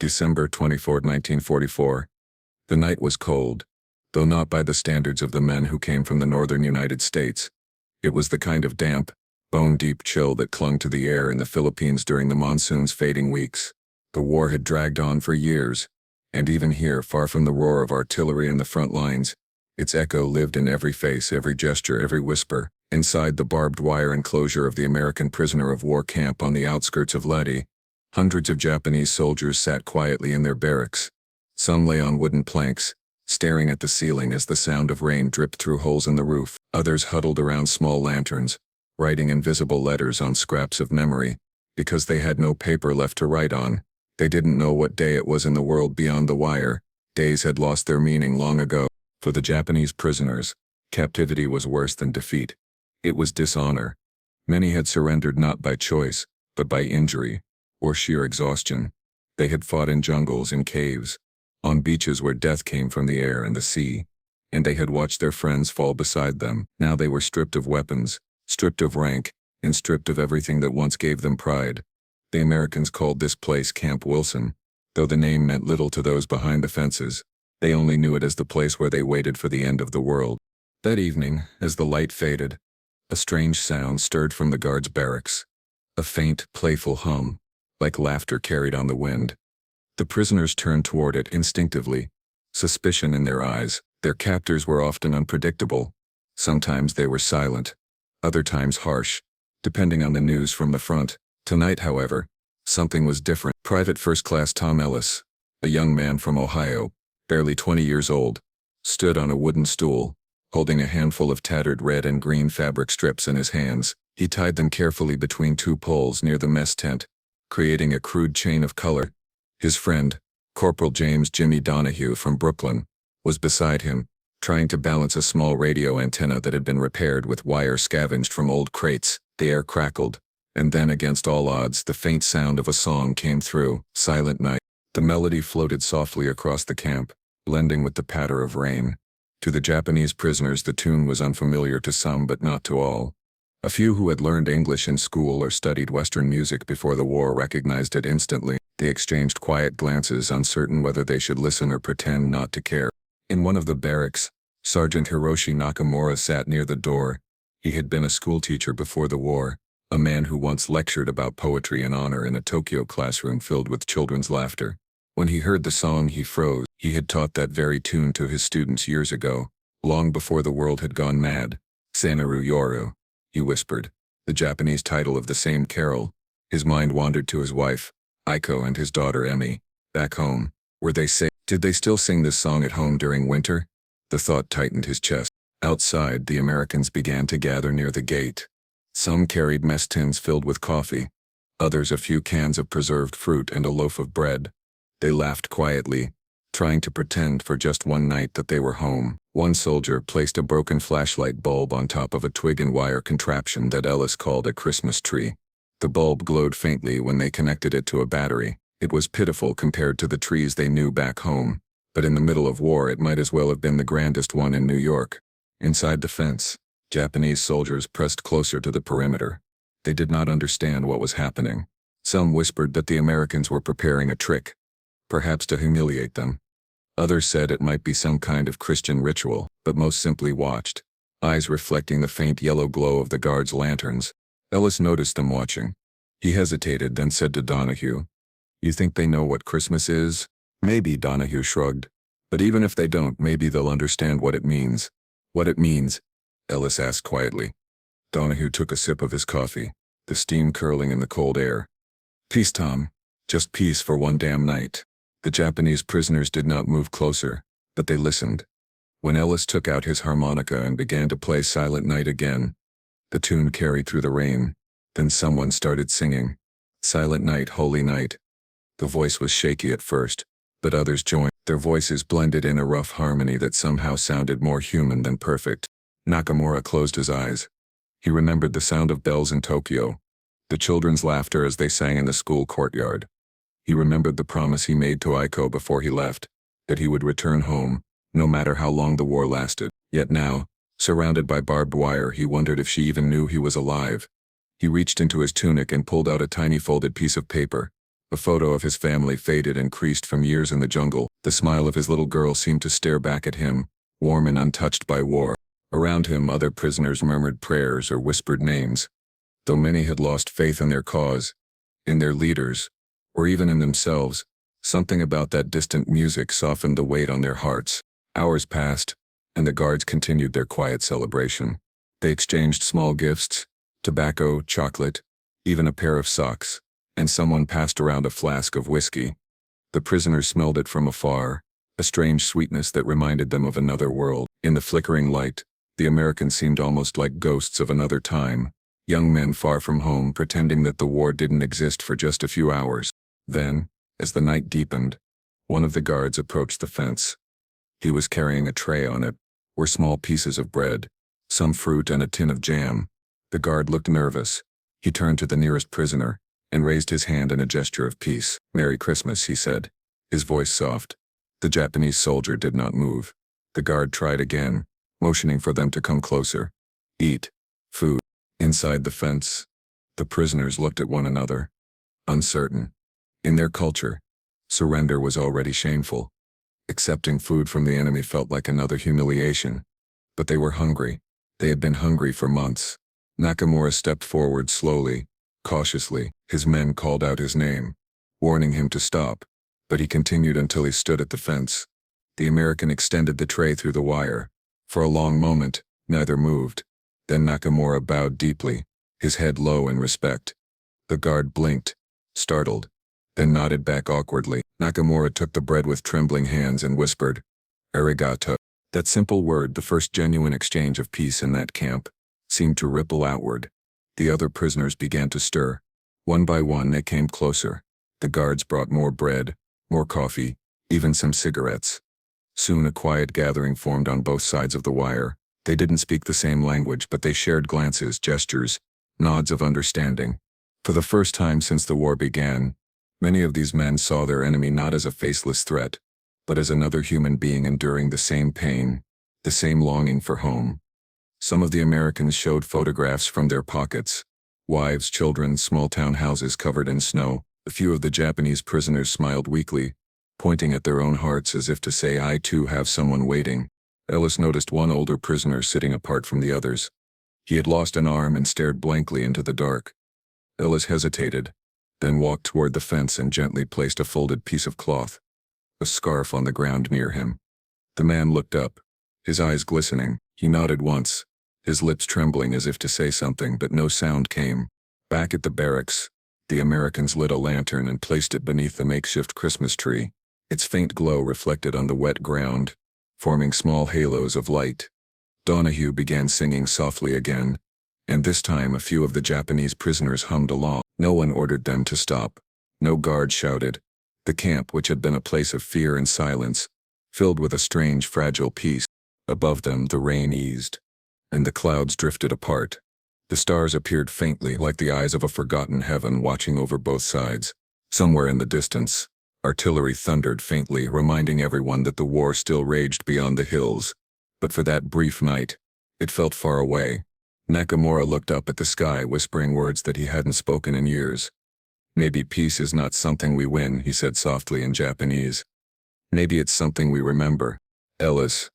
December 24, 1944. The night was cold, though not by the standards of the men who came from the northern United States. It was the kind of damp, bone-deep chill that clung to the air in the Philippines during the monsoon's fading weeks. The war had dragged on for years, and even here, far from the roar of artillery and the front lines, its echo lived in every face, every gesture, every whisper. Inside the barbed wire enclosure of the American prisoner of war camp on the outskirts of Leyte, hundreds of Japanese soldiers sat quietly in their barracks. Some lay on wooden planks, staring at the ceiling as the sound of rain dripped through holes in the roof. Others huddled around small lanterns, writing invisible letters on scraps of memory. Because they had no paper left to write on, they didn't know what day it was in the world beyond the wire. Days had lost their meaning long ago. For the Japanese prisoners, captivity was worse than defeat. It was dishonor. Many had surrendered not by choice, but by injury, or sheer exhaustion. They had fought in jungles and caves, on beaches where death came from the air and the sea, and they had watched their friends fall beside them. Now they were stripped of weapons, stripped of rank, and stripped of everything that once gave them pride. The Americans called this place Camp Wilson, though the name meant little to those behind the fences. They only knew it as the place where they waited for the end of the world. That evening, as the light faded, a strange sound stirred from the guards' barracks. A faint, playful hum, like laughter carried on the wind. The prisoners turned toward it instinctively, suspicion in their eyes. Their captors were often unpredictable. Sometimes they were silent, other times harsh, depending on the news from the front. Tonight, however, something was different. Private First Class Tom Ellis, a young man from Ohio, barely 20 years old, stood on a wooden stool, holding a handful of tattered red and green fabric strips in his hands. He tied them carefully between two poles near the mess tent, creating a crude chain of color. His friend, Corporal James Jimmy Donahue from Brooklyn, was beside him, trying to balance a small radio antenna that had been repaired with wire scavenged from old crates. The air crackled, and then against all odds the faint sound of a song came through. Silent Night. The melody floated softly across the camp, blending with the patter of rain. To the Japanese prisoners the tune was unfamiliar to some but not to all. A few who had learned English in school or studied Western music before the war recognized it instantly. They exchanged quiet glances, uncertain whether they should listen or pretend not to care. In one of the barracks, Sergeant Hiroshi Nakamura sat near the door. He had been a schoolteacher before the war, a man who once lectured about poetry and honor in a Tokyo classroom filled with children's laughter. When he heard the song he froze. He had taught that very tune to his students years ago, long before the world had gone mad. Sanaru Yoru, he whispered, the Japanese title of the same carol. His mind wandered to his wife, Aiko, and his daughter Emi. Back home, were they safe? Did they still sing this song at home during winter? The thought tightened his chest. Outside, the Americans began to gather near the gate. Some carried mess tins filled with coffee, others a few cans of preserved fruit and a loaf of bread. They laughed quietly, trying to pretend for just one night that they were home. One soldier placed a broken flashlight bulb on top of a twig and wire contraption that Ellis called a Christmas tree. The bulb glowed faintly when they connected it to a battery. It was pitiful compared to the trees they knew back home, but in the middle of war it might as well have been the grandest one in New York. Inside the fence, Japanese soldiers pressed closer to the perimeter. They did not understand what was happening. Some whispered that the Americans were preparing a trick, perhaps to humiliate them. Others said it might be some kind of Christian ritual, but most simply watched, eyes reflecting the faint yellow glow of the guards' lanterns. Ellis noticed them watching. He hesitated, then said to Donahue, "You think they know what Christmas is?" "Maybe," Donahue shrugged. "But even if they don't, maybe they'll understand what it means." "What it means?" Ellis asked quietly. Donahue took a sip of his coffee, the steam curling in the cold air. "Peace, Tom. Just peace for one damn night." The Japanese prisoners did not move closer, but they listened. When Ellis took out his harmonica and began to play Silent Night again, the tune carried through the rain. Then someone started singing, "Silent Night, Holy Night." The voice was shaky at first, but others joined. Their voices blended in a rough harmony that somehow sounded more human than perfect. Nakamura closed his eyes. He remembered the sound of bells in Tokyo, the children's laughter as they sang in the school courtyard. He remembered the promise he made to Aiko before he left, that he would return home, no matter how long the war lasted. Yet now, surrounded by barbed wire, he wondered if she even knew he was alive. He reached into his tunic and pulled out a tiny folded piece of paper, A photo of his family faded and creased from years in the jungle. The smile of his little girl seemed to stare back at him, warm and untouched by war. Around him, other prisoners murmured prayers or whispered names. Though many had lost faith in their cause, in their leaders, or even in themselves, something about that distant music softened the weight on their hearts. Hours passed, and the guards continued their quiet celebration. They exchanged small gifts, tobacco, chocolate, even a pair of socks, and someone passed around a flask of whiskey. The prisoners smelled it from afar, a strange sweetness that reminded them of another world. In the flickering light, the Americans seemed almost like ghosts of another time, young men far from home pretending that the war didn't exist for just a few hours. Then, as the night deepened, one of the guards approached the fence. He was carrying a tray. On it were small pieces of bread, some fruit and a tin of jam. The guard looked nervous. He turned to the nearest prisoner and raised his hand in a gesture of peace. "Merry Christmas," he said, his voice soft. The Japanese soldier did not move. The guard tried again, motioning for them to come closer. "Eat. Food." Inside the fence, the prisoners looked at one another, uncertain. In their culture, surrender was already shameful. Accepting food from the enemy felt like another humiliation. But they were hungry. They had been hungry for months. Nakamura stepped forward slowly, cautiously. His men called out his name, warning him to stop, but he continued until he stood at the fence. The American extended the tray through the wire. For a long moment, neither moved. Then Nakamura bowed deeply, his head low in respect. The guard blinked, startled, then nodded back awkwardly. Nakamura took the bread with trembling hands and whispered, "Arigato." That simple word, the first genuine exchange of peace in that camp, seemed to ripple outward. The other prisoners began to stir. One by one they came closer. The guards brought more bread, more coffee, even some cigarettes. Soon a quiet gathering formed on both sides of the wire. They didn't speak the same language, but they shared glances, gestures, nods of understanding. For the first time since the war began, many of these men saw their enemy not as a faceless threat, but as another human being enduring the same pain, the same longing for home. Some of the Americans showed photographs from their pockets. Wives, children, small town houses covered in snow. A few of the Japanese prisoners smiled weakly, pointing at their own hearts as if to say, "I too have someone waiting." Ellis noticed one older prisoner sitting apart from the others. He had lost an arm and stared blankly into the dark. Ellis hesitated, then walked toward the fence and gently placed a folded piece of cloth, a scarf, on the ground near him. The man looked up, his eyes glistening. He nodded once, his lips trembling as if to say something, but no sound came. Back at the barracks, the Americans lit a lantern and placed it beneath the makeshift Christmas tree. Its faint glow reflected on the wet ground, forming small halos of light. Donahue began singing softly again, and this time a few of the Japanese prisoners hummed along. No one ordered them to stop. No guard shouted. The camp, which had been a place of fear and silence, filled with a strange, fragile peace. Above them the rain eased, and the clouds drifted apart. The stars appeared faintly, like the eyes of a forgotten heaven watching over both sides. Somewhere in the distance, artillery thundered faintly, reminding everyone that the war still raged beyond the hills. But for that brief night, it felt far away. Nakamura looked up at the sky, whispering words that he hadn't spoken in years. "Maybe peace is not something we win," he said softly in Japanese. "Maybe it's something we remember." Ellis,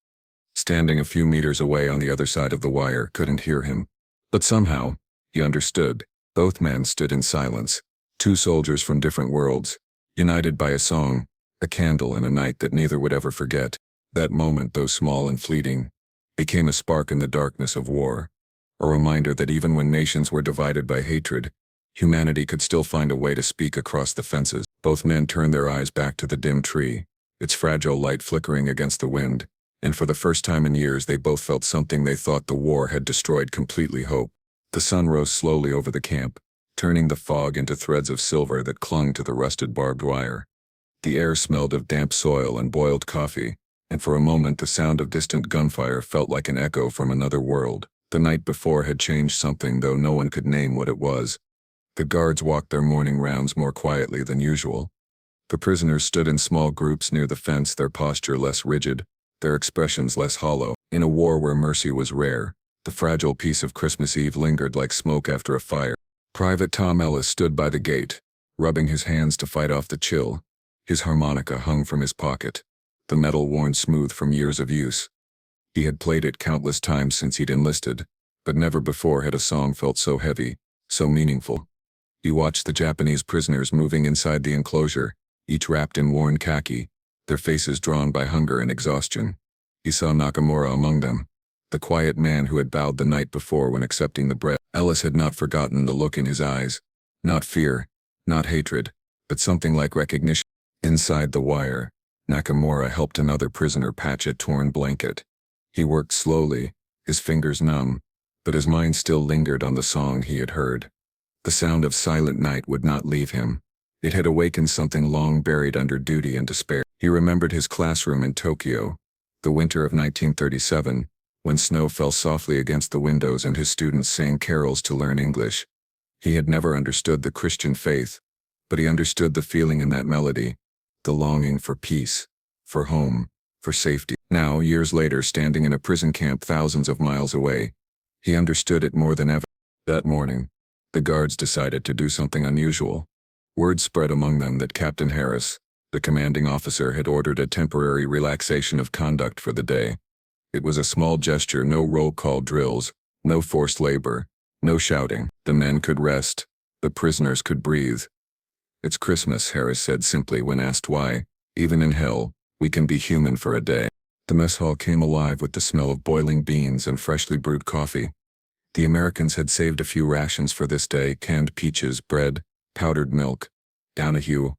standing a few meters away on the other side of the wire, couldn't hear him. But somehow, he understood. Both men stood in silence, two soldiers from different worlds, united by a song, a candle, and a night that neither would ever forget. That moment, though small and fleeting, became a spark in the darkness of war, a reminder that even when nations were divided by hatred, humanity could still find a way to speak across the fences. Both men turned their eyes back to the dim tree, its fragile light flickering against the wind, and for the first time in years they both felt something they thought the war had destroyed completely: hope. The sun rose slowly over the camp, turning the fog into threads of silver that clung to the rusted barbed wire. The air smelled of damp soil and boiled coffee, and for a moment the sound of distant gunfire felt like an echo from another world. The night before had changed something, though no one could name what it was. The guards walked their morning rounds more quietly than usual. The prisoners stood in small groups near the fence, their posture less rigid, their expressions less hollow. In a war where mercy was rare, the fragile peace of Christmas Eve lingered like smoke after a fire. Private Tom Ellis stood by the gate, rubbing his hands to fight off the chill. His harmonica hung from his pocket, the metal worn smooth from years of use. He had played it countless times since he'd enlisted, but never before had a song felt so heavy, so meaningful. He watched the Japanese prisoners moving inside the enclosure, each wrapped in worn khaki, their faces drawn by hunger and exhaustion. He saw Nakamura among them, the quiet man who had bowed the night before when accepting the bread. Ellis had not forgotten the look in his eyes. Not fear, not hatred, but something like recognition. Inside the wire, Nakamura helped another prisoner patch a torn blanket. He worked slowly, his fingers numb, but his mind still lingered on the song he had heard. The sound of Silent Night would not leave him. It had awakened something long buried under duty and despair. He remembered his classroom in Tokyo, the winter of 1937, when snow fell softly against the windows and his students sang carols to learn English. He had never understood the Christian faith, but he understood the feeling in that melody, the longing for peace, for home, for safety. Now, years later, standing in a prison camp thousands of miles away, he understood it more than ever. That morning, the guards decided to do something unusual. Word spread among them that Captain Harris, the commanding officer, had ordered a temporary relaxation of conduct for the day. It was a small gesture, no roll call drills, no forced labor, no shouting. The men could rest, the prisoners could breathe. "It's Christmas," Harris said simply when asked why. "Even in hell, we can be human for a day." The mess hall came alive with the smell of boiling beans and freshly brewed coffee. The Americans had saved a few rations for this day: canned peaches, bread, powdered milk. Donahue,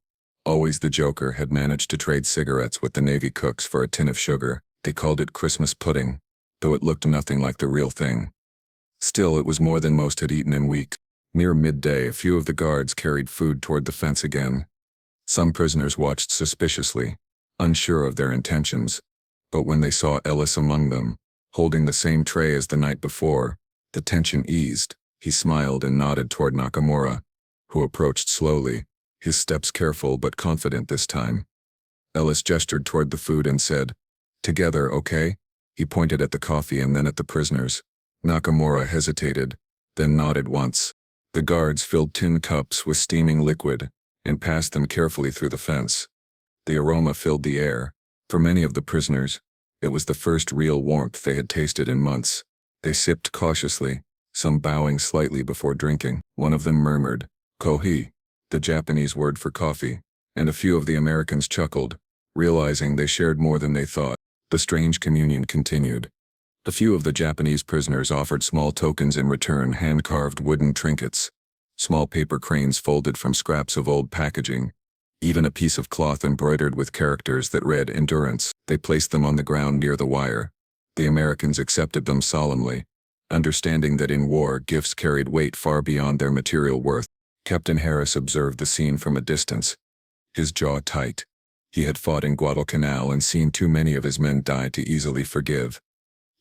always the joker, had managed to trade cigarettes with the Navy cooks for a tin of sugar. They called it Christmas pudding, though it looked nothing like the real thing. Still, it was more than most had eaten in weeks. Near midday, a few of the guards carried food toward the fence again. Some prisoners watched suspiciously, unsure of their intentions, but when they saw Ellis among them, holding the same tray as the night before, the tension eased. He smiled and nodded toward Nakamura, who approached slowly, his steps careful but confident this time. Ellis gestured toward the food and said, "Together, okay?" He pointed at the coffee and then at the prisoners. Nakamura hesitated, then nodded once. The guards filled tin cups with steaming liquid and passed them carefully through the fence. The aroma filled the air. For many of the prisoners, it was the first real warmth they had tasted in months. They sipped cautiously, some bowing slightly before drinking. One of them murmured, "Kohi," the Japanese word for coffee, and a few of the Americans chuckled, realizing they shared more than they thought. The strange communion continued. A few of the Japanese prisoners offered small tokens in return: hand-carved wooden trinkets, small paper cranes folded from scraps of old packaging, even a piece of cloth embroidered with characters that read "Endurance." They placed them on the ground near the wire. The Americans accepted them solemnly, understanding that in war gifts carried weight far beyond their material worth. Captain Harris observed the scene from a distance, his jaw tight. He had fought in Guadalcanal and seen too many of his men die to easily forgive.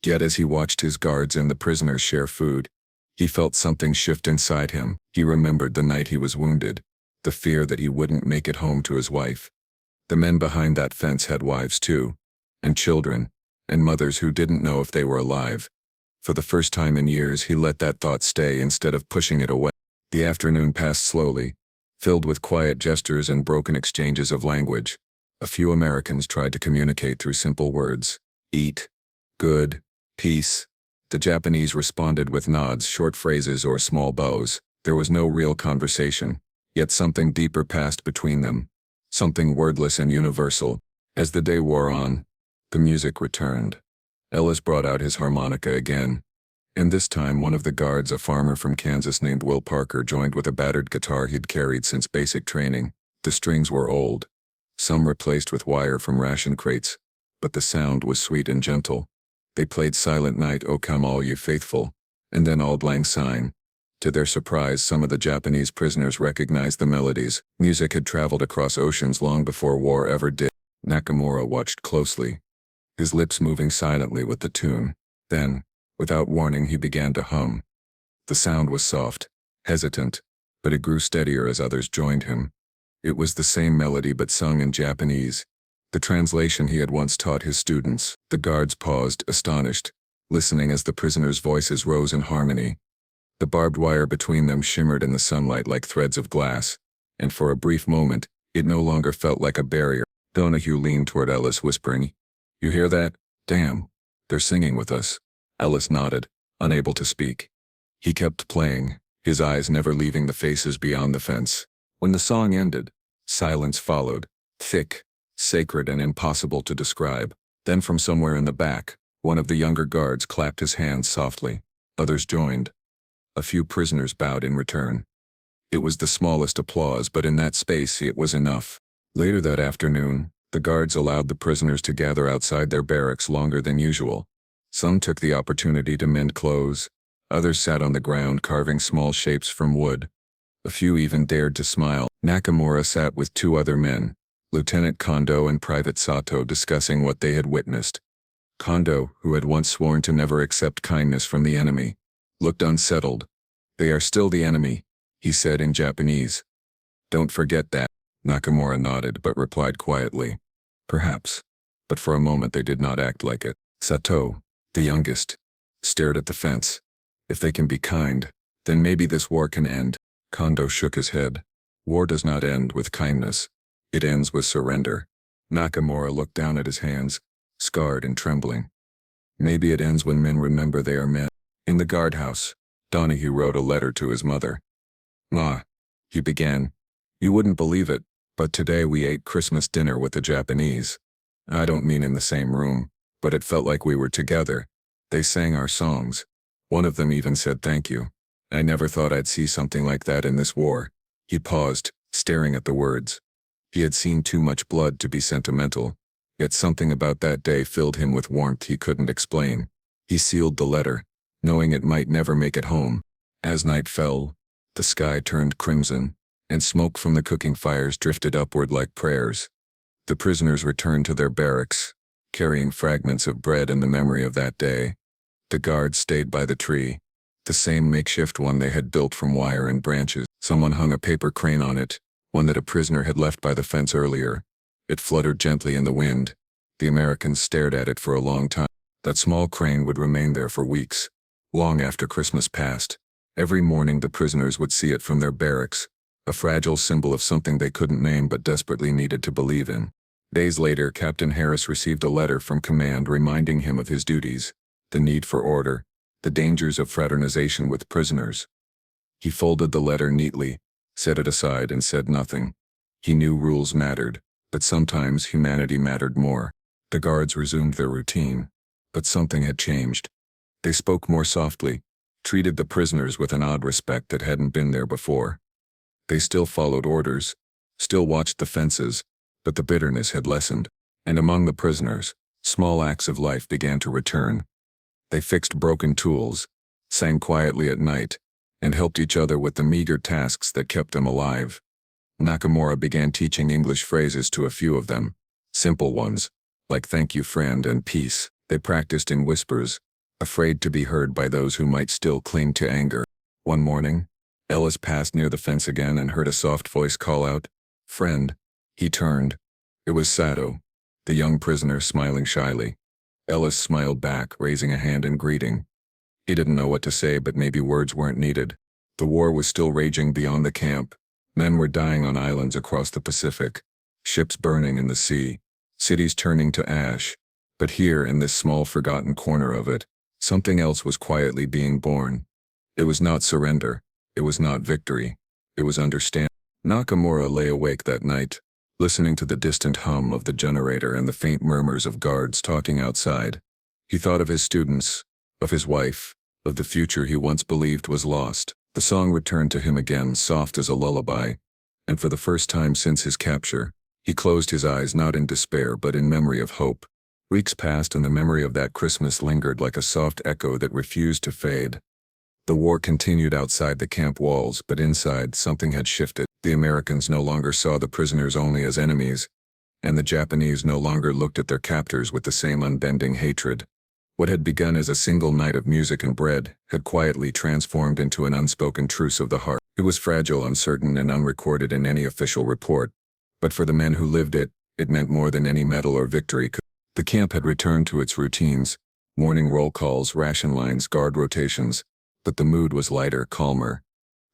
Yet as he watched his guards and the prisoners share food, he felt something shift inside him. He remembered the night he was wounded, the fear that he wouldn't make it home to his wife. The men behind that fence had wives too, and children, and mothers who didn't know if they were alive. For the first time in years, he let that thought stay instead of pushing it away. The afternoon passed slowly, filled with quiet gestures and broken exchanges of language. A few Americans tried to communicate through simple words: eat, good, peace. The Japanese responded with nods, short phrases, or small bows. There was no real conversation, yet something deeper passed between them, something wordless and universal. As the day wore on, the music returned. Ellis brought out his harmonica again, and this time one of the guards, a farmer from Kansas named Will Parker, joined with a battered guitar he'd carried since basic training. The strings were old, some replaced with wire from ration crates, but the sound was sweet and gentle. They played Silent Night, O Come All You Faithful, and then Auld Lang Syne. To their surprise, some of the Japanese prisoners recognized the melodies. Music had traveled across oceans long before war ever did. Nakamura watched closely, his lips moving silently with the tune. Then, without warning, he began to hum. The sound was soft, hesitant, but it grew steadier as others joined him. It was the same melody but sung in Japanese, the translation he had once taught his students. The guards paused, astonished, listening as the prisoners' voices rose in harmony. The barbed wire between them shimmered in the sunlight like threads of glass, and for a brief moment, it no longer felt like a barrier. Donahue leaned toward Ellis, whispering, "You hear that? Damn. They're singing with us." Ellis nodded, unable to speak. He kept playing, his eyes never leaving the faces beyond the fence. When the song ended, silence followed, thick, sacred and impossible to describe. Then from somewhere in the back, one of the younger guards clapped his hands softly. Others joined. A few prisoners bowed in return. It was the smallest applause, but in that space it was enough. Later that afternoon, the guards allowed the prisoners to gather outside their barracks longer than usual. Some took the opportunity to mend clothes. Others sat on the ground carving small shapes from wood. A few even dared to smile. Nakamura sat with two other men, Lieutenant Kondo and Private Sato, discussing what they had witnessed. Kondo, who had once sworn to never accept kindness from the enemy, looked unsettled. "They are still the enemy," he said in Japanese. "Don't forget that." Nakamura nodded but replied quietly, "Perhaps." But for a moment they did not act like it. Sato, the youngest, stared at the fence. "If they can be kind, then maybe this war can end." Kondo shook his head. "War does not end with kindness. It ends with surrender." Nakamura looked down at his hands, scarred and trembling. "Maybe it ends when men remember they are men." In the guardhouse, Donahue wrote a letter to his mother. "Ma," he began, "you wouldn't believe it, but today we ate Christmas dinner with the Japanese. I don't mean in the same room, but it felt like we were together. They sang our songs. One of them even said thank you. I never thought I'd see something like that in this war." He paused, staring at the words. He had seen too much blood to be sentimental, yet something about that day filled him with warmth he couldn't explain. He sealed the letter, knowing it might never make it home. As night fell, the sky turned crimson, and smoke from the cooking fires drifted upward like prayers. The prisoners returned to their barracks, carrying fragments of bread in the memory of that day. The guards stayed by the tree, the same makeshift one they had built from wire and branches. Someone hung a paper crane on it, one that a prisoner had left by the fence earlier. It fluttered gently in the wind. The Americans stared at it for a long time. That small crane would remain there for weeks, long after Christmas passed. Every morning the prisoners would see it from their barracks, a fragile symbol of something they couldn't name but desperately needed to believe in. Days later, Captain Harris received a letter from command reminding him of his duties, the need for order, the dangers of fraternization with prisoners. He folded the letter neatly, set it aside and said nothing. He knew rules mattered, but sometimes humanity mattered more. The guards resumed their routine, but something had changed. They spoke more softly, treated the prisoners with an odd respect that hadn't been there before. They still followed orders, still watched the fences, but the bitterness had lessened. And among the prisoners, small acts of life began to return. They fixed broken tools, sang quietly at night, and helped each other with the meager tasks that kept them alive. Nakamura began teaching English phrases to a few of them, simple ones, like "thank you friend" and "peace." They practiced in whispers, afraid to be heard by those who might still cling to anger. One morning, Ellis passed near the fence again and heard a soft voice call out, "Friend." He turned. It was Sato, the young prisoner, smiling shyly. Ellis smiled back, raising a hand in greeting. He didn't know what to say, but maybe words weren't needed. The war was still raging beyond the camp. Men were dying on islands across the Pacific, ships burning in the sea, cities turning to ash. But here, in this small forgotten corner of it, something else was quietly being born. It was not surrender. It was not victory. It was understanding. Nakamura lay awake that night, listening to the distant hum of the generator and the faint murmurs of guards talking outside. He thought of his students, of his wife, of the future he once believed was lost. The song returned to him again, soft as a lullaby, and for the first time since his capture, he closed his eyes not in despair but in memory of hope. Weeks passed and the memory of that Christmas lingered like a soft echo that refused to fade. The war continued outside the camp walls, but inside something had shifted. The Americans no longer saw the prisoners only as enemies, and the Japanese no longer looked at their captors with the same unbending hatred. What had begun as a single night of music and bread had quietly transformed into an unspoken truce of the heart. It was fragile, uncertain, and unrecorded in any official report, but for the men who lived it, it meant more than any medal or victory could. The camp had returned to its routines, morning roll calls, ration lines, guard rotations, but the mood was lighter, calmer.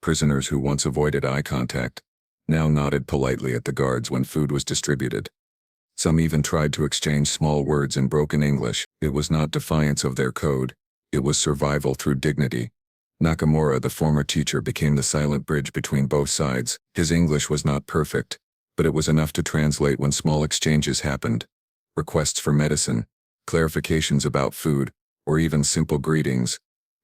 Prisoners who once avoided eye contact, now nodded politely at the guards when food was distributed. Some even tried to exchange small words in broken English. It was not defiance of their code. It was survival through dignity. Nakamura, the former teacher, became the silent bridge between both sides. His English was not perfect, but it was enough to translate when small exchanges happened. Requests for medicine, clarifications about food, or even simple greetings.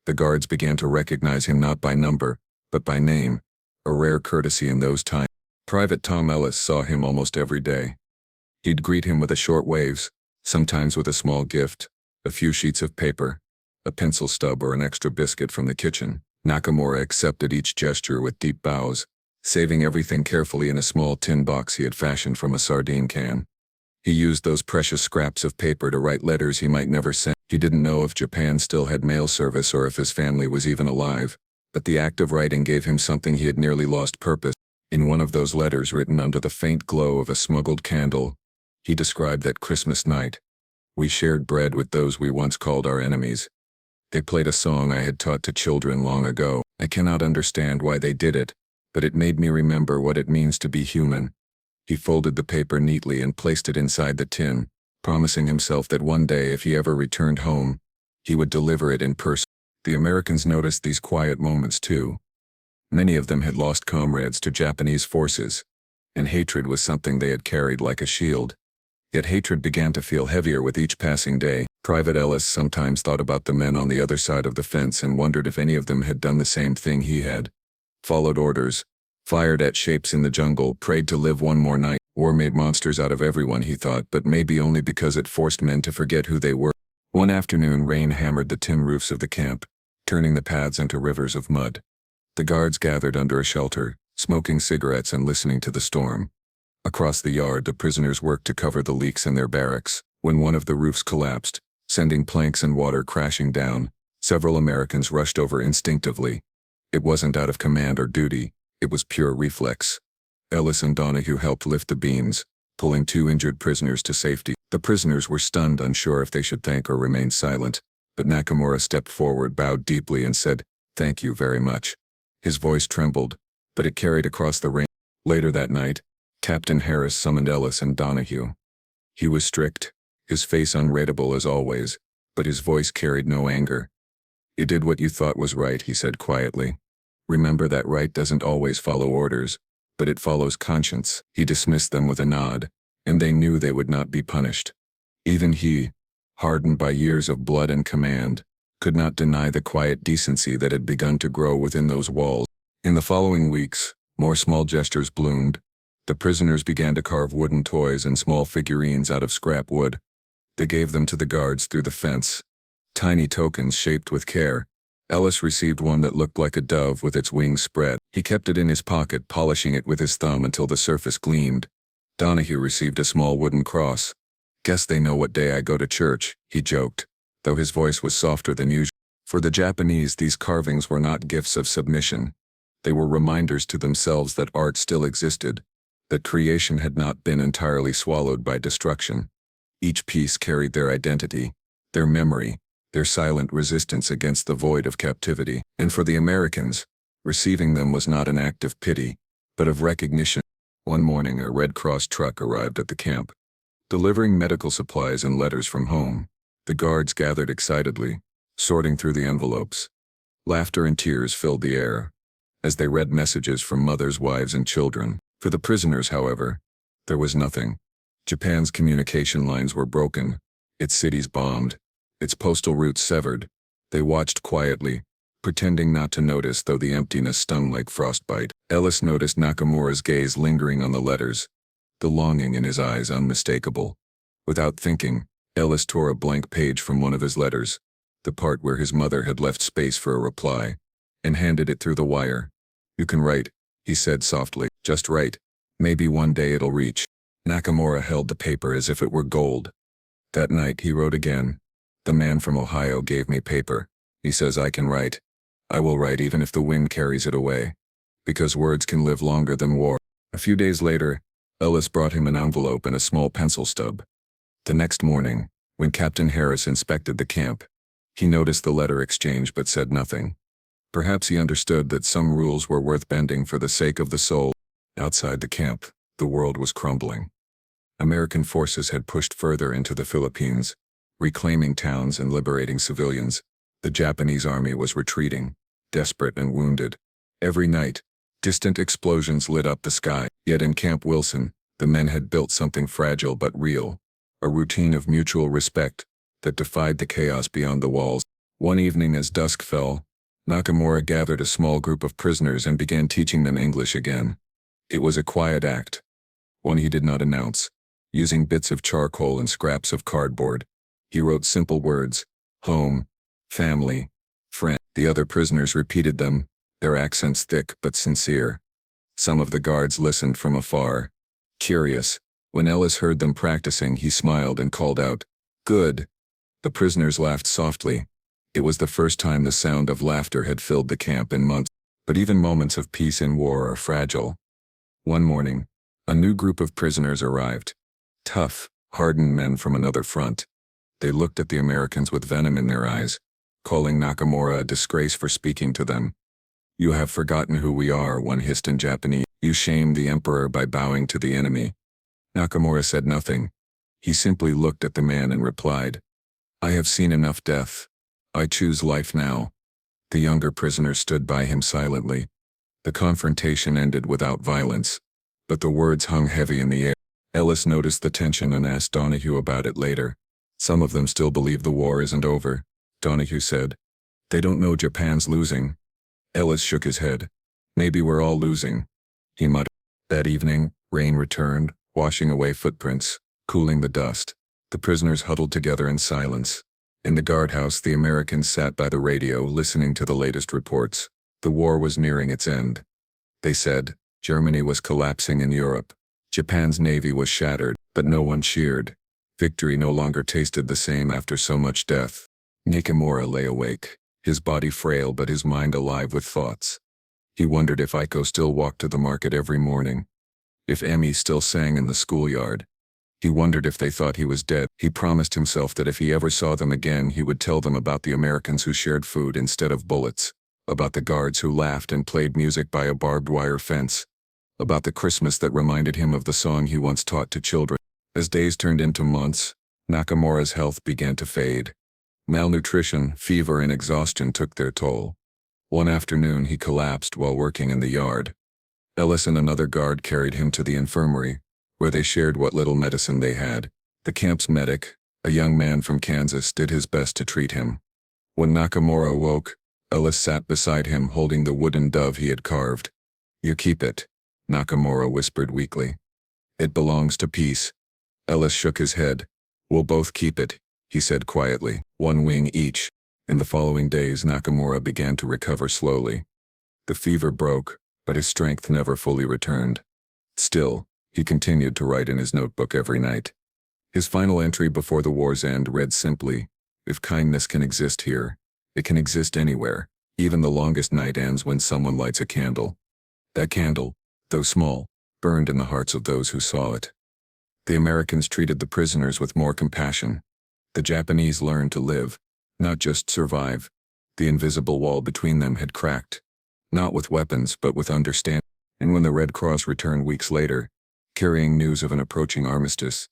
The guards began to recognize him not by number, but by name, a rare courtesy in those times. Private Tom Ellis saw him almost every day. He'd greet him with a short waves, sometimes with a small gift, a few sheets of paper, a pencil stub or an extra biscuit from the kitchen. Nakamura accepted each gesture with deep bows, saving everything carefully in a small tin box he had fashioned from a sardine can. He used those precious scraps of paper to write letters he might never send. He didn't know if Japan still had mail service or if his family was even alive, but the act of writing gave him something he had nearly lost purpose. In one of those letters written under the faint glow of a smuggled candle, he described that Christmas night. We shared bread with those we once called our enemies. They played a song I had taught to children long ago. I cannot understand why they did it, but it made me remember what it means to be human. He folded the paper neatly and placed it inside the tin, promising himself that one day if he ever returned home, he would deliver it in person. The Americans noticed these quiet moments too. Many of them had lost comrades to Japanese forces, and hatred was something they had carried like a shield. Yet hatred began to feel heavier with each passing day. Private Ellis sometimes thought about the men on the other side of the fence and wondered if any of them had done the same thing he had. Followed orders, fired at shapes in the jungle, prayed to live one more night. War made monsters out of everyone, he thought, but maybe only because it forced men to forget who they were. One afternoon, rain hammered the tin roofs of the camp, turning the paths into rivers of mud. The guards gathered under a shelter, smoking cigarettes and listening to the storm. Across the yard, the prisoners worked to cover the leaks in their barracks. When one of the roofs collapsed, sending planks and water crashing down, several Americans rushed over instinctively. It wasn't out of command or duty, it was pure reflex. Ellis and Donahue helped lift the beams, pulling 2 injured prisoners to safety. The prisoners were stunned, unsure if they should thank or remain silent, but Nakamura stepped forward, bowed deeply, and said, "Thank you very much." His voice trembled, but it carried across the rain. Later that night, Captain Harris summoned Ellis and Donahue. He was strict, his face unreadable as always, but his voice carried no anger. "You did what you thought was right," he said quietly. "Remember that right doesn't always follow orders, but it follows conscience." He dismissed them with a nod, and they knew they would not be punished. Even he, hardened by years of blood and command, could not deny the quiet decency that had begun to grow within those walls. In the following weeks, more small gestures bloomed. The prisoners began to carve wooden toys and small figurines out of scrap wood. They gave them to the guards through the fence. Tiny tokens shaped with care. Ellis received one that looked like a dove with its wings spread. He kept it in his pocket, polishing it with his thumb until the surface gleamed. Donahue received a small wooden cross. "Guess they know what day I go to church," he joked, though his voice was softer than usual. For the Japanese, these carvings were not gifts of submission. They were reminders to themselves that art still existed, that creation had not been entirely swallowed by destruction. Each piece carried their identity, their memory, their silent resistance against the void of captivity. And for the Americans, receiving them was not an act of pity, but of recognition. One morning, a Red Cross truck arrived at the camp, delivering medical supplies and letters from home. The guards gathered excitedly, sorting through the envelopes. Laughter and tears filled the air as they read messages from mothers, wives, and children. For the prisoners, however, there was nothing. Japan's communication lines were broken, its cities bombed, its postal routes severed. They watched quietly, pretending not to notice, though the emptiness stung like frostbite. Ellis noticed Nakamura's gaze lingering on the letters, the longing in his eyes unmistakable. Without thinking, Ellis tore a blank page from one of his letters, the part where his mother had left space for a reply, and handed it through the wire. "You can write," he said softly. "Just write. Maybe one day it'll reach." Nakamura held the paper as if it were gold. That night he wrote again. "The man from Ohio gave me paper. He says I can write. I will write even if the wind carries it away. Because words can live longer than war." A few days later, Ellis brought him an envelope and a small pencil stub. The next morning, when Captain Harris inspected the camp, he noticed the letter exchange but said nothing. Perhaps he understood that some rules were worth bending for the sake of the soul. Outside the camp, the world was crumbling. American forces had pushed further into the Philippines, reclaiming towns and liberating civilians. The Japanese army was retreating, desperate and wounded. Every night, distant explosions lit up the sky. Yet in Camp Wilson, the men had built something fragile but real, a routine of mutual respect that defied the chaos beyond the walls. One evening as dusk fell, Nakamura gathered a small group of prisoners and began teaching them English again. It was a quiet act, one he did not announce. Using bits of charcoal and scraps of cardboard, he wrote simple words: home, family, friend. The other prisoners repeated them, their accents thick but sincere. Some of the guards listened from afar, curious. When Ellis heard them practicing, he smiled and called out, "Good." The prisoners laughed softly. It was the first time the sound of laughter had filled the camp in months. But even moments of peace in war are fragile. One morning, a new group of prisoners arrived. Tough, hardened men from another front. They looked at the Americans with venom in their eyes, calling Nakamura a disgrace for speaking to them. "You have forgotten who we are," one hissed in Japanese. "You shamed the emperor by bowing to the enemy." Nakamura said nothing. He simply looked at the man and replied, "I have seen enough death. I choose life now." The younger prisoner stood by him silently. The confrontation ended without violence, but the words hung heavy in the air. Ellis noticed the tension and asked Donahue about it later. "Some of them still believe the war isn't over," Donahue said. "They don't know Japan's losing." Ellis shook his head. "Maybe we're all losing," he muttered. That evening, rain returned, washing away footprints, cooling the dust. The prisoners huddled together in silence. In the guardhouse, the Americans sat by the radio, listening to the latest reports. The war was nearing its end. They said Germany was collapsing in Europe. Japan's navy was shattered, but no one cheered. Victory no longer tasted the same after so much death. Nakamura lay awake, his body frail but his mind alive with thoughts. He wondered if Aiko still walked to the market every morning, if Emmy still sang in the schoolyard. He wondered if they thought he was dead. He promised himself that if he ever saw them again, he would tell them about the Americans who shared food instead of bullets, about the guards who laughed and played music by a barbed wire fence, about the Christmas that reminded him of the song he once taught to children. As days turned into months, Nakamura's health began to fade. Malnutrition, fever, and exhaustion took their toll. One afternoon he collapsed while working in the yard. Ellis and another guard carried him to the infirmary, where they shared what little medicine they had. The camp's medic, a young man from Kansas, did his best to treat him. When Nakamura awoke, Ellis sat beside him holding the wooden dove he had carved. "You keep it," Nakamura whispered weakly. "It belongs to peace." Ellis shook his head. "We'll both keep it," he said quietly, "one wing each." In the following days, Nakamura began to recover slowly. The fever broke, but his strength never fully returned. Still, he continued to write in his notebook every night. His final entry before the war's end read simply, "If kindness can exist here, it can exist anywhere. Even the longest night ends when someone lights a candle." That candle, though small, burned in the hearts of those who saw it. The Americans treated the prisoners with more compassion. The Japanese learned to live, not just survive. The invisible wall between them had cracked, not with weapons but with understanding. And when the Red Cross returned weeks later, carrying news of an approaching armistice,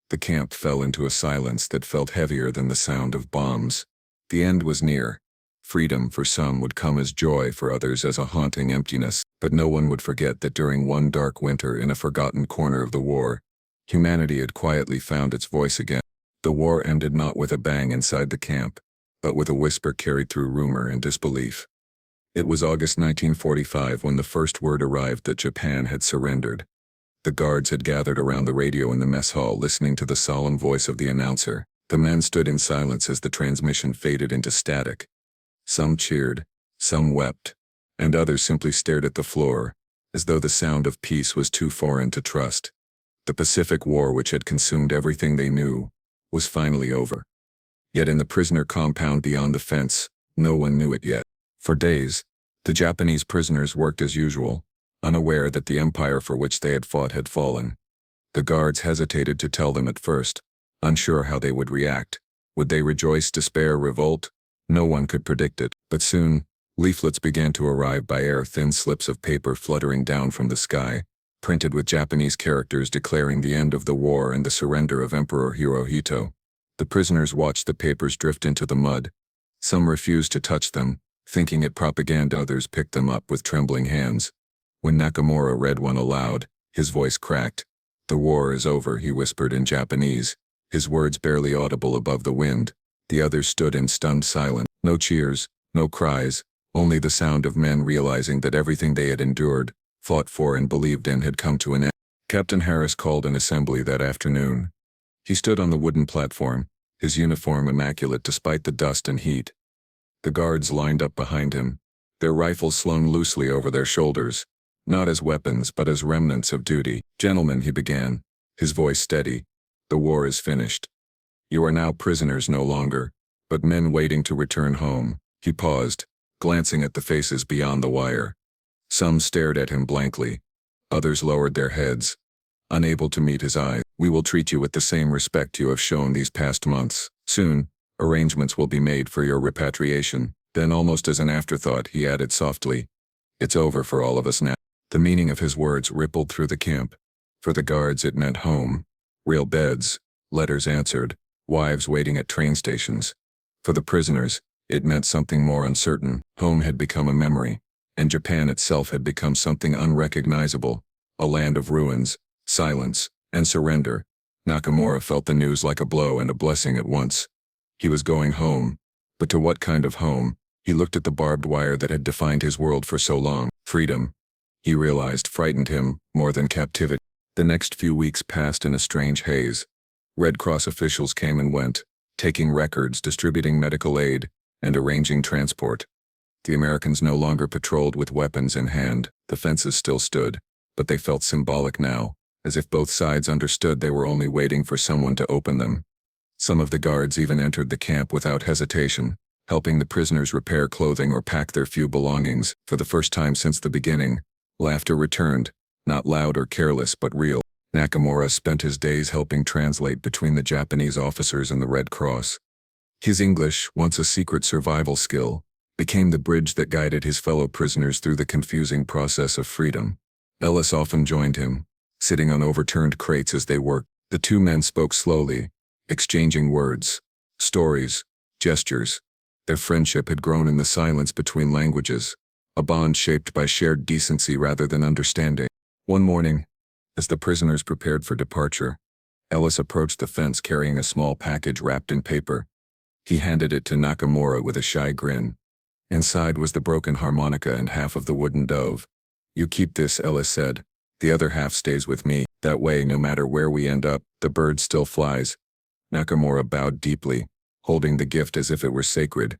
the camp fell into a silence that felt heavier than the sound of bombs. The end was near. Freedom for some would come as joy, for others as a haunting emptiness. But no one would forget that during one dark winter in a forgotten corner of the war, humanity had quietly found its voice again. The war ended not with a bang inside the camp, but with a whisper carried through rumor and disbelief. It was August 1945 when the first word arrived that Japan had surrendered. The guards had gathered around the radio in the mess hall, listening to the solemn voice of the announcer. The men stood in silence as the transmission faded into static. Some cheered, some wept, and others simply stared at the floor, as though the sound of peace was too foreign to trust. The Pacific War, which had consumed everything they knew, was finally over. Yet in the prisoner compound beyond the fence, no one knew it yet. For days, the Japanese prisoners worked as usual, unaware that the empire for which they had fought had fallen. The guards hesitated to tell them at first, unsure how they would react. Would they rejoice, despair, revolt? No one could predict it, but soon, leaflets began to arrive by air, thin slips of paper fluttering down from the sky, printed with Japanese characters declaring the end of the war and the surrender of Emperor Hirohito. The prisoners watched the papers drift into the mud. Some refused to touch them, thinking it propaganda. Others picked them up with trembling hands. When Nakamura read one aloud, his voice cracked. "The war is over," he whispered in Japanese, his words barely audible above the wind. The others stood in stunned silence. No cheers, no cries, only the sound of men realizing that everything they had endured, fought for and believed in had come to an end. Captain Harris called an assembly that afternoon. He stood on the wooden platform, his uniform immaculate despite the dust and heat. The guards lined up behind him, their rifles slung loosely over their shoulders, not as weapons but as remnants of duty. "Gentlemen," he began, his voice steady, "the war is finished. You are now prisoners no longer, but men waiting to return home." He paused, glancing at the faces beyond the wire. Some stared at him blankly. Others lowered their heads, unable to meet his eyes. "We will treat you with the same respect you have shown these past months. Soon, arrangements will be made for your repatriation." Then, almost as an afterthought, he added softly, "It's over for all of us now." The meaning of his words rippled through the camp. For the guards it meant home, real beds, letters answered, wives waiting at train stations. For the prisoners, it meant something more uncertain. Home had become a memory, and Japan itself had become something unrecognizable, a land of ruins, silence, and surrender. Nakamura felt the news like a blow and a blessing at once. He was going home, but to what kind of home? He looked at the barbed wire that had defined his world for so long. Freedom, he realized, frightened him more than captivity. The next few weeks passed in a strange haze. Red Cross officials came and went, taking records, distributing medical aid, and arranging transport. The Americans no longer patrolled with weapons in hand. The fences still stood, but they felt symbolic now, as if both sides understood they were only waiting for someone to open them. Some of the guards even entered the camp without hesitation, helping the prisoners repair clothing or pack their few belongings. For the first time since the beginning, laughter returned, not loud or careless but real. Nakamura spent his days helping translate between the Japanese officers and the Red Cross. His English, once a secret survival skill, became the bridge that guided his fellow prisoners through the confusing process of freedom. Ellis often joined him, sitting on overturned crates as they worked. The two men spoke slowly, exchanging words, stories, gestures. Their friendship had grown in the silence between languages, a bond shaped by shared decency rather than understanding. One morning, as the prisoners prepared for departure, Ellis approached the fence carrying a small package wrapped in paper. He handed it to Nakamura with a shy grin. Inside was the broken harmonica and half of the wooden dove. "You keep this," Ellis said. "The other half stays with me. That way, no matter where we end up, the bird still flies." Nakamura bowed deeply, holding the gift as if it were sacred.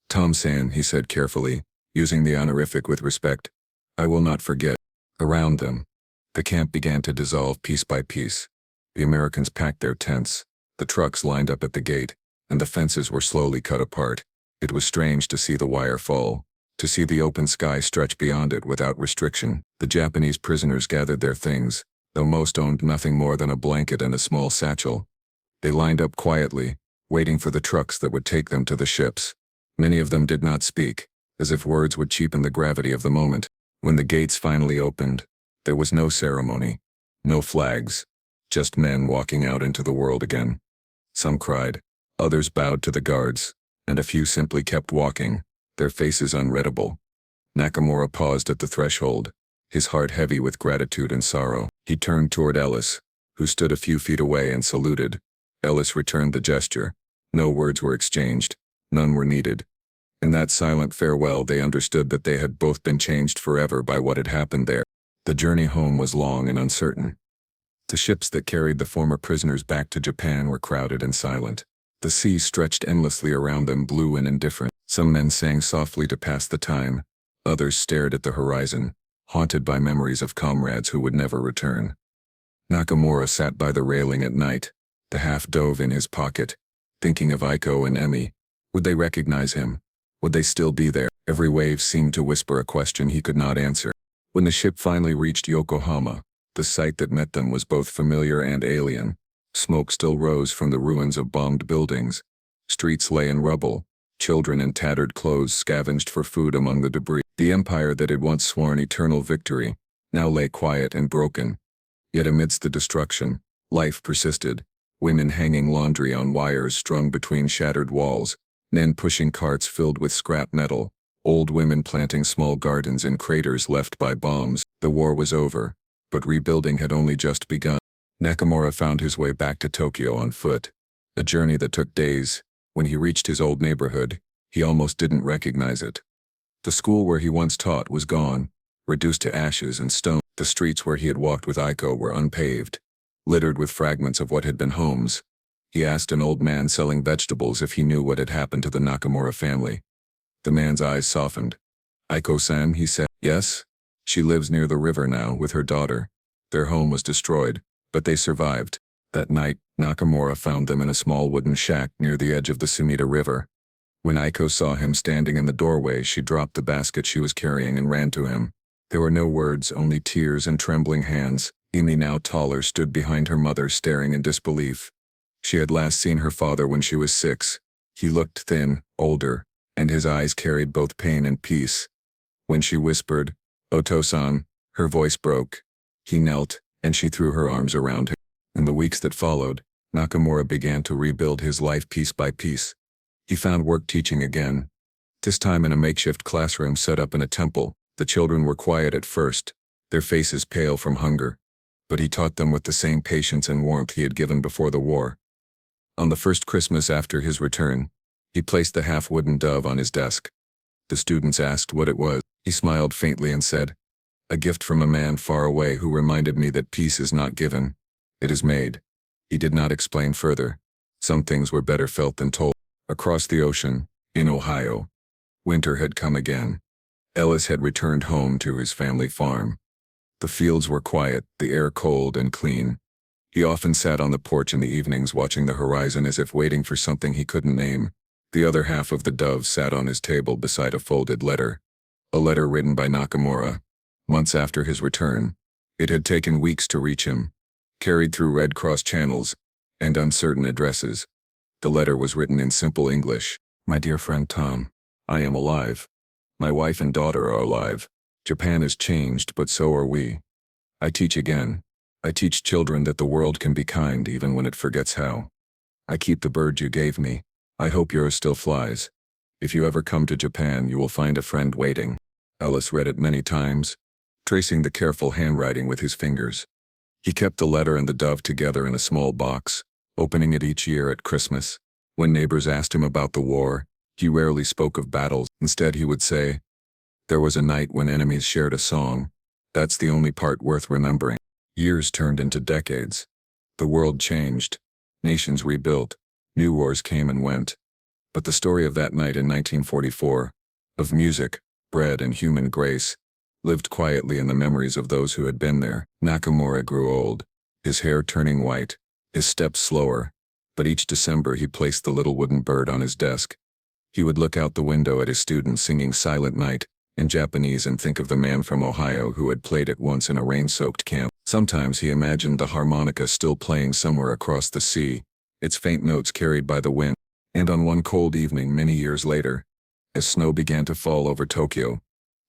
"Tom-san," he said carefully, using the honorific with respect, "I will not forget." Around them, the camp began to dissolve piece by piece. The Americans packed their tents, the trucks lined up at the gate, and the fences were slowly cut apart. It was strange to see the wire fall, to see the open sky stretch beyond it without restriction. The Japanese prisoners gathered their things, though most owned nothing more than a blanket and a small satchel. They lined up quietly, waiting for the trucks that would take them to the ships. Many of them did not speak, as if words would cheapen the gravity of the moment. When the gates finally opened, there was no ceremony, no flags, just men walking out into the world again. Some cried, others bowed to the guards, and a few simply kept walking, their faces unreadable. Nakamura paused at the threshold, his heart heavy with gratitude and sorrow. He turned toward Ellis, who stood a few feet away and saluted. Ellis returned the gesture. No words were exchanged, none were needed. In that silent farewell they understood that they had both been changed forever by what had happened there. The journey home was long and uncertain. The ships that carried the former prisoners back to Japan were crowded and silent. The sea stretched endlessly around them, blue and indifferent. Some men sang softly to pass the time, others stared at the horizon, haunted by memories of comrades who would never return. Nakamura sat by the railing at night, the half-dove in his pocket, thinking of Aiko and Emi. Would they recognize him? Would they still be there? Every wave seemed to whisper a question he could not answer. When the ship finally reached Yokohama, the sight that met them was both familiar and alien. Smoke still rose from the ruins of bombed buildings. Streets lay in rubble. Children in tattered clothes scavenged for food among the debris. The empire that had once sworn eternal victory now lay quiet and broken. Yet amidst the destruction, life persisted. Women hanging laundry on wires strung between shattered walls, men pushing carts filled with scrap metal, old women planting small gardens in craters left by bombs. The war was over, but rebuilding had only just begun. Nakamura found his way back to Tokyo on foot, a journey that took days. When he reached his old neighborhood, he almost didn't recognize it. The school where he once taught was gone, reduced to ashes and stone. The streets where he had walked with Aiko were unpaved, littered with fragments of what had been homes. He asked an old man selling vegetables if he knew what had happened to the Nakamura family. The man's eyes softened. "Aiko-san," he said. "Yes? She lives near the river now with her daughter. Their home was destroyed, but they survived." That night, Nakamura found them in a small wooden shack near the edge of the Sumida River. When Aiko saw him standing in the doorway, she dropped the basket she was carrying and ran to him. There were no words, only tears and trembling hands. Imi, now taller, stood behind her mother, staring in disbelief. She had last seen her father when she was 6. He looked thin, older, and his eyes carried both pain and peace. When she whispered, "Oto-san," her voice broke. He knelt, and she threw her arms around him. In the weeks that followed, Nakamura began to rebuild his life piece by piece. He found work teaching again, this time in a makeshift classroom set up in a temple. The children were quiet at first, their faces pale from hunger, but he taught them with the same patience and warmth he had given before the war. On the first Christmas after his return, he placed the half-wooden dove on his desk. The students asked what it was. He smiled faintly and said, "A gift from a man far away who reminded me that peace is not given, it is made." He did not explain further. Some things were better felt than told. Across the ocean, in Ohio, winter had come again. Ellis had returned home to his family farm. The fields were quiet, the air cold and clean. He often sat on the porch in the evenings watching the horizon as if waiting for something he couldn't name. The other half of the dove sat on his table beside a folded letter. A letter written by Nakamura, months after his return. It had taken weeks to reach him, carried through Red Cross channels and uncertain addresses. The letter was written in simple English. "My dear friend Tom, I am alive. My wife and daughter are alive. Japan has changed, but so are we. I teach again. I teach children that the world can be kind even when it forgets how. I keep the bird you gave me. I hope yours still flies. If you ever come to Japan, you will find a friend waiting." Ellis read it many times, tracing the careful handwriting with his fingers. He kept the letter and the dove together in a small box, opening it each year at Christmas. When neighbors asked him about the war, he rarely spoke of battles. Instead, he would say, "There was a night when enemies shared a song. That's the only part worth remembering." Years turned into decades. The world changed. Nations rebuilt. New wars came and went. But the story of that night in 1944, of music, bread, and human grace, lived quietly in the memories of those who had been there. Nakamura grew old, his hair turning white, his steps slower, but each December he placed the little wooden bird on his desk. He would look out the window at his students singing Silent Night in Japanese and think of the man from Ohio who had played it once in a rain-soaked camp. Sometimes he imagined the harmonica still playing somewhere across the sea, its faint notes carried by the wind. And on one cold evening many years later, as snow began to fall over Tokyo,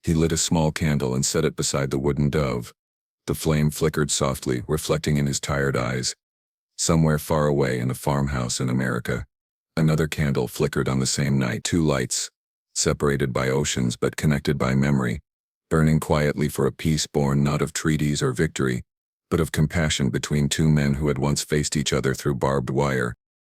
he lit a small candle and set it beside the wooden dove. The flame flickered softly, reflecting in his tired eyes. Somewhere far away in a farmhouse in America, another candle flickered on the same night. 2 lights, separated by oceans but connected by memory, burning quietly for a peace born not of treaties or victory, but of compassion between 2 men who had once faced each other through barbed wire.